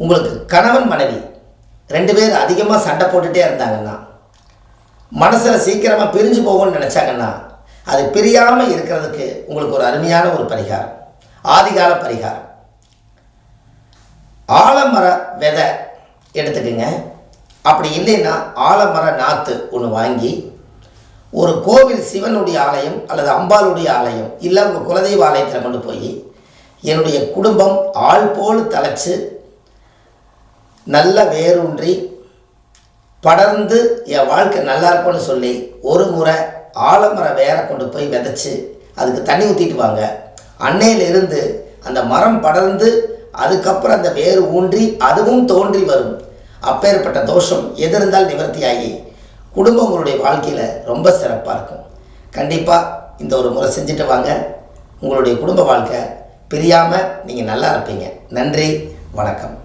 உங்களுக்கு கணவன் மனைவி 2 பேர் அதிகமாக சண்டை போட்டுகிட்டே இருந்தாங்கன்னா, மனசில் சீக்கிரமாக பிரிஞ்சு போகும்னு நினச்சாங்கன்னா, அது பிரியாமல் இருக்கிறதுக்கு உங்களுக்கு ஒரு அருமையான ஒரு பரிகாரம், ஆதிகால பரிகாரம். ஆலமர விதை எடுத்துக்கங்க. அப்படி இல்லைன்னா ஆலமர நாற்று ஒன்று வாங்கி, ஒரு கோவில் சிவனுடைய ஆலயம் அல்லது அம்பாளுடைய ஆலயம் இல்லை உங்கள் குலதெய்வ ஆலயத்தில் கொண்டு போய், என்னுடைய குடும்பம் ஆள் போல் தலைச்சு நல்ல வேரூன்றி படர்ந்து என் வாழ்க்கை நல்லா இருக்கும்னு சொல்லி ஒரு முறை ஆலமர வேரை கொண்டு போய் விதைச்சி அதுக்கு தண்ணி ஊற்றிட்டு வாங்க. அன்னையிலிருந்து அந்த மரம் படர்ந்து அதுக்கப்புறம் அந்த வேர் ஊன்றி அதுவும் தோன்றி வரும். அப்பேற்பட்ட தோஷம் எது இருந்தால் நிவர்த்தியாகி குடும்பம் உங்களுடைய வாழ்க்கையில் ரொம்ப சிறப்பாக இருக்கும். கண்டிப்பாக இந்த ஒரு முறை செஞ்சுட்டு வாங்க. உங்களுடைய குடும்ப வாழ்க்கை பிரியாமல் நீங்கள் நல்லா இருப்பீங்க. நன்றி, வணக்கம்.